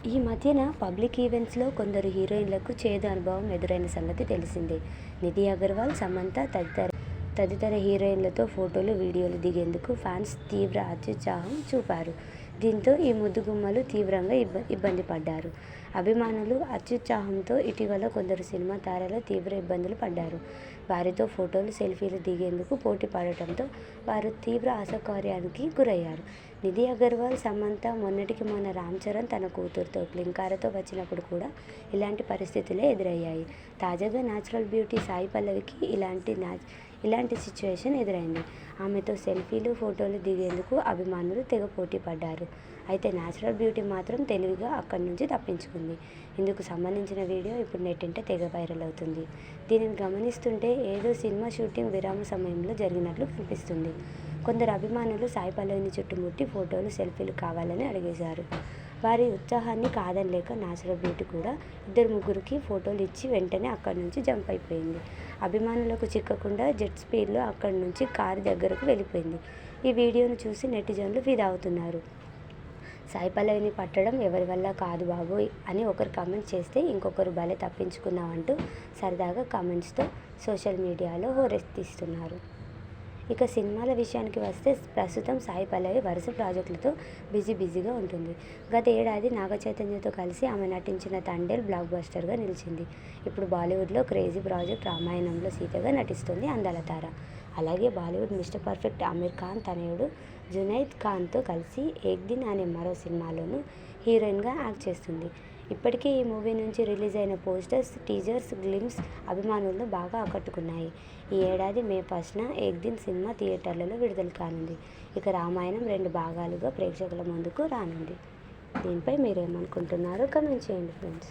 ఈ మధ్యన పబ్లిక్ ఈవెంట్స్లో కొందరు హీరోయిన్లకు చేదు అనుభవం ఎదురైన సంగతి తెలిసిందే. నిధి అగర్వాల్, సమంత తదితర హీరోయిన్లతో ఫోటోలు, వీడియోలు దిగేందుకు ఫ్యాన్స్ తీవ్ర అత్యుత్సాహం చూపారు. దీంతో ఈ ముద్దుగుమ్మలు తీవ్రంగా ఇబ్బంది పడ్డారు. అభిమానులు అత్యుత్సాహంతో ఇటీవల కొందరు సినిమా తారలు తీవ్ర ఇబ్బందులు పడ్డారు. వారితో ఫోటోలు, సెల్ఫీలు దిగేందుకు పోటీ పడటంతో వారు తీవ్ర అసౌకర్యానికి గురయ్యారు. నిధి అగర్వాల్, సమంత మొన్నటికి మొన్న రామ్ చరణ్ తన కూతురుతో క్లింకారతో వచ్చినప్పుడు కూడా ఇలాంటి పరిస్థితులే ఎదురయ్యాయి. తాజాగా న్యాచురల్ బ్యూటీ సాయి పల్లవికి ఇలాంటి సిచ్యువేషన్ ఎదురైంది. ఆమెతో సెల్ఫీలు, ఫోటోలు దిగేందుకు అభిమానులు తెగ పోటీ పడ్డారు. అయితే న్యాచురల్ బ్యూటీ మాత్రం తెలివిగా అక్కడి నుంచి తప్పించుకుంది. ఇందుకు సంబంధించిన వీడియో ఇప్పుడు నెట్టింట తెగ వైరల్ అవుతుంది. దీనిని గమనిస్తుంటే ఏదో సినిమా షూటింగ్ విరామ సమయంలో జరిగినట్లు కనిపిస్తుంది. కొందరు అభిమానులు సాయి పల్లవిని చుట్టుముట్టి ఫోటోలు, సెల్ఫీలు కావాలని అడిగేశారు. వారి ఉత్సాహాన్ని కాదనలేక న్యాచురల్ బ్యూటీ కూడా 2-3కి ఫోటోలు ఇచ్చి వెంటనే అక్కడి నుంచి జంప్ అయిపోయింది. అభిమానులకు చిక్కకుండా జెట్ స్పీడ్లో అక్కడి నుంచి కారు దగ్గరకు వెళ్ళిపోయింది. ఈ వీడియోను చూసి నెటిజన్లు ఫిదా అవుతున్నారు. సాయి పల్లవిని పట్టడం ఎవరి వల్ల కాదు బాబోయ్ అని ఒకరు కామెంట్ చేస్తే, ఇంకొకరు భలే తప్పించుకున్నామంటూ సరదాగా కామెంట్స్తో సోషల్ మీడియాలో హోరెత్తిస్తున్నారు. ఇక సినిమాల విషయానికి వస్తే ప్రస్తుతం సాయి పల్లవి వరుస ప్రాజెక్టులతో బిజీగా ఉంటుంది. గత ఏడాది నాగ చైతన్యతో కలిసి ఆమె నటించిన తండేల్ బ్లాక్ బస్టర్గా నిలిచింది. ఇప్పుడు బాలీవుడ్లో క్రేజీ ప్రాజెక్ట్ రామాయణంలో సీతగా నటిస్తోంది అందాల తార. అలాగే బాలీవుడ్ మిస్టర్ పర్ఫెక్ట్ ఆమిర్ ఖాన్ తనయుడు జునైద్ ఖాన్తో కలిసి ఏక్ దిన్ అనే మరో సినిమాలోనూ హీరోయిన్గా యాక్ట్ చేస్తుంది. ఇప్పటికే ఈ మూవీ నుంచి రిలీజ్ అయిన పోస్టర్స్, టీజర్స్, గ్లిమ్స్ అభిమానులను బాగా ఆకట్టుకున్నాయి. ఈ ఏడాది మే 1న ఏక్ దిన్ సినిమా థియేటర్లలో విడుదల కానుంది. ఇక రామాయణం 2 భాగాలుగా ప్రేక్షకుల ముందుకు రానుంది. దీనిపై మీరేమనుకుంటున్నారో కామెంట్ చేయండి ఫ్రెండ్స్.